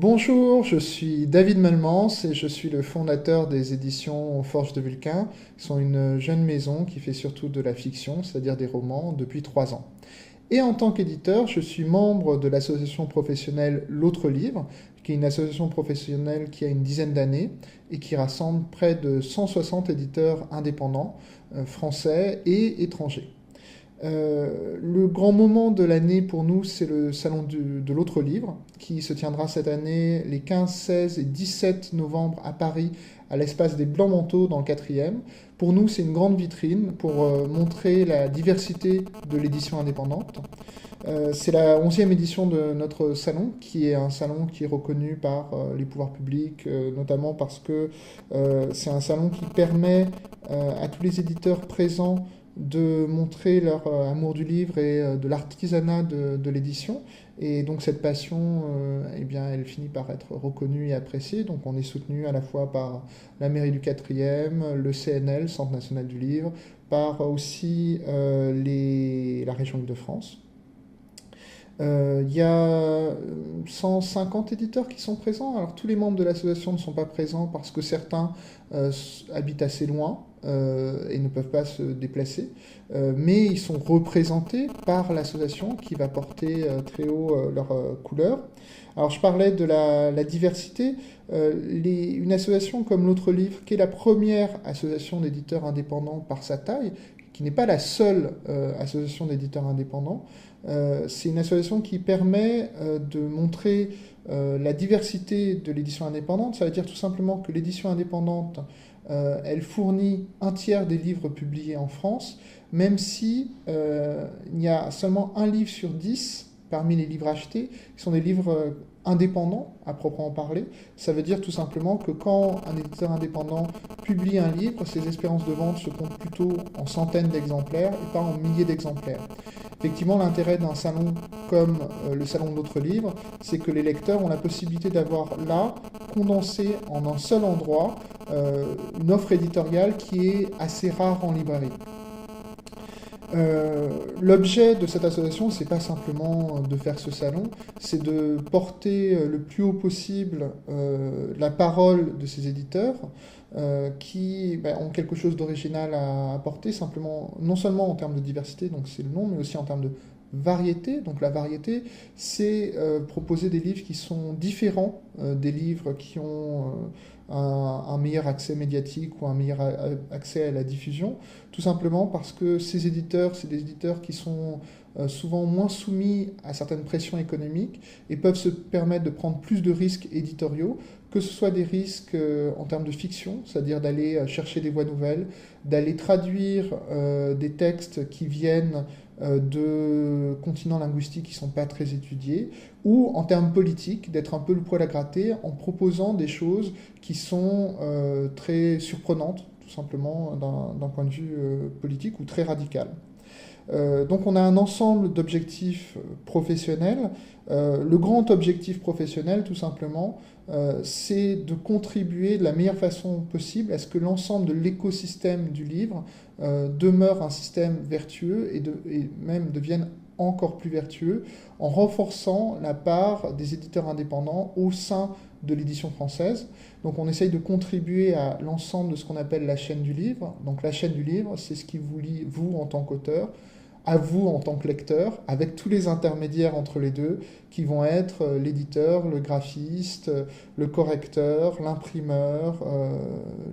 Bonjour, je suis David Malmans et je suis le fondateur des éditions Forge de Vulcain, qui sont une jeune maison qui fait surtout de la fiction, c'est-à-dire des romans, depuis 3 ans. Et en tant qu'éditeur, je suis membre de l'association professionnelle L'Autre Livre, qui est une association professionnelle qui a une dizaine d'années et qui rassemble près de 160 éditeurs indépendants, français et étrangers. Le grand moment de l'année pour nous, c'est le salon de l'autre livre, qui se tiendra cette année les 15, 16 et 17 novembre à Paris, à l'espace des Blancs Manteaux dans le 4e. Pour nous, c'est une grande vitrine pour montrer la diversité de l'édition indépendante. C'est la 11e édition de notre salon, qui est un salon qui est reconnu par les pouvoirs publics, notamment parce que c'est un salon qui permet à tous les éditeurs présents de montrer leur amour du livre et de l'artisanat de l'édition. Et donc cette passion, eh bien, elle finit par être reconnue et appréciée. Donc on est soutenu à la fois par la mairie du 4e, le CNL, Centre national du livre, par aussi la région Île-de-France. Il y a 150 éditeurs qui sont présents. Alors tous les membres de l'association ne sont pas présents parce que certains habitent assez loin et ne peuvent pas se déplacer. Mais ils sont représentés par l'association qui va porter très haut leurs couleurs. Alors je parlais de la diversité. Une association comme l'Autre Livre, qui est la première association d'éditeurs indépendants par sa taille, qui n'est pas la seule association d'éditeurs indépendants, c'est une association qui permet de montrer la diversité de l'édition indépendante. Ça veut dire tout simplement que l'édition indépendante, elle fournit un tiers des livres publiés en France, même si il y a seulement un livre sur 10 parmi les livres achetés qui sont des livres indépendants à proprement parler. Ça veut dire tout simplement que quand un éditeur indépendant publie un livre, ses espérances de vente se comptent plutôt en centaines d'exemplaires et pas en milliers d'exemplaires. Effectivement, l'intérêt d'un salon comme le salon de l'autre livre, c'est que les lecteurs ont la possibilité d'avoir là, condensé en un seul endroit, une offre éditoriale qui est assez rare en librairie. L'objet de cette association, c'est pas simplement de faire ce salon, c'est de porter le plus haut possible la parole de ces éditeurs qui ont quelque chose d'original à apporter, simplement, non seulement en termes de diversité, donc c'est le nom, mais aussi en termes de variété. Donc la variété, c'est proposer des livres qui sont différents des livres qui ont un meilleur accès médiatique ou un meilleur accès à la diffusion, tout simplement parce que ces éditeurs, c'est des éditeurs qui sont souvent moins soumis à certaines pressions économiques et peuvent se permettre de prendre plus de risques éditoriaux, que ce soit des risques en termes de fiction, c'est-à-dire d'aller chercher des voix nouvelles, d'aller traduire des textes qui viennent de continents linguistiques qui ne sont pas très étudiés, ou en termes politiques, d'être un peu le poil à gratter en proposant des choses qui sont très surprenantes, tout simplement d'un point de vue politique, ou très radicales. Donc on a un ensemble d'objectifs professionnels. Le grand objectif professionnel, tout simplement, c'est de contribuer de la meilleure façon possible à ce que l'ensemble de l'écosystème du livre demeure un système vertueux et même devienne encore plus vertueux en renforçant la part des éditeurs indépendants au sein de l'édition française. Donc on essaye de contribuer à l'ensemble de ce qu'on appelle la chaîne du livre. Donc la chaîne du livre, c'est ce qui vous lie, vous en tant qu'auteur, à vous en tant que lecteur, avec tous les intermédiaires entre les deux, qui vont être l'éditeur, le graphiste, le correcteur, l'imprimeur,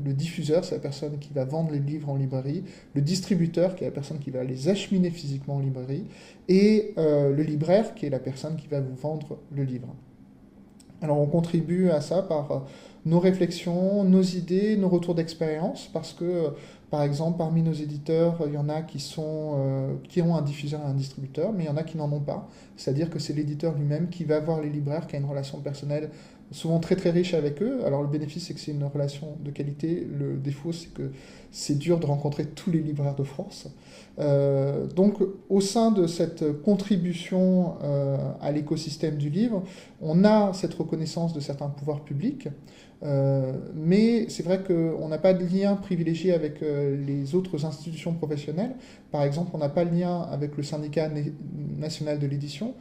le diffuseur, c'est la personne qui va vendre les livres en librairie, le distributeur, qui est la personne qui va les acheminer physiquement en librairie, et le libraire, qui est la personne qui va vous vendre le livre. Alors on contribue à ça par nos réflexions, nos idées, nos retours d'expérience, parce que par exemple parmi nos éditeurs, il y en a qui ont un diffuseur et un distributeur, mais il y en a qui n'en ont pas. C'est-à-dire que c'est l'éditeur lui-même qui va voir les libraires, qui a une relation personnelle souvent très très riche avec eux. Alors le bénéfice, c'est que c'est une relation de qualité. Le défaut, c'est que c'est dur de rencontrer tous les libraires de France. Donc au sein de cette contribution à l'écosystème du livre, on a cette reconnaissance de certains pouvoirs publics. Mais c'est vrai qu'on n'a pas de lien privilégié avec les autres institutions professionnelles. Par exemple, on n'a pas de lien avec le syndicat national de l'édition.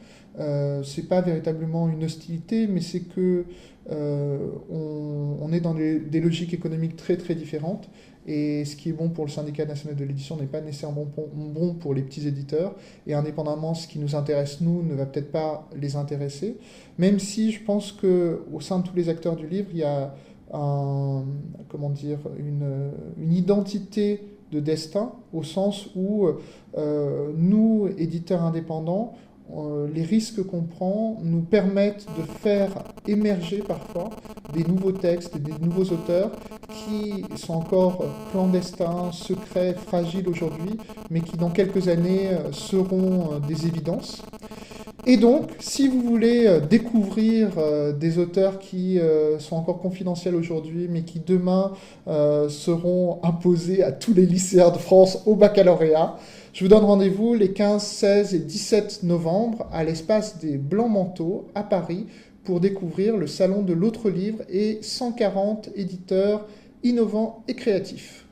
C'est pas véritablement une hostilité, mais c'est que on est dans des logiques économiques très très différentes. Et ce qui est bon pour le syndicat national de l'édition n'est pas nécessairement bon pour les petits éditeurs. Et indépendamment, ce qui nous intéresse, nous, ne va peut-être pas les intéresser. Même si je pense qu'au sein de tous les acteurs du livre, il y a comment dire, une identité de destin, au sens où nous, éditeurs indépendants, les risques qu'on prend nous permettent de faire émerger parfois des nouveaux textes et des nouveaux auteurs qui sont encore clandestins, secrets, fragiles aujourd'hui, mais qui dans quelques années seront des évidences. Et donc, si vous voulez découvrir des auteurs qui sont encore confidentiels aujourd'hui, mais qui demain seront imposés à tous les lycéens de France au baccalauréat, je vous donne rendez-vous les 15, 16 et 17 novembre à l'espace des Blancs-Manteaux à Paris pour découvrir le salon de l'autre livre et 140 éditeurs innovants et créatifs.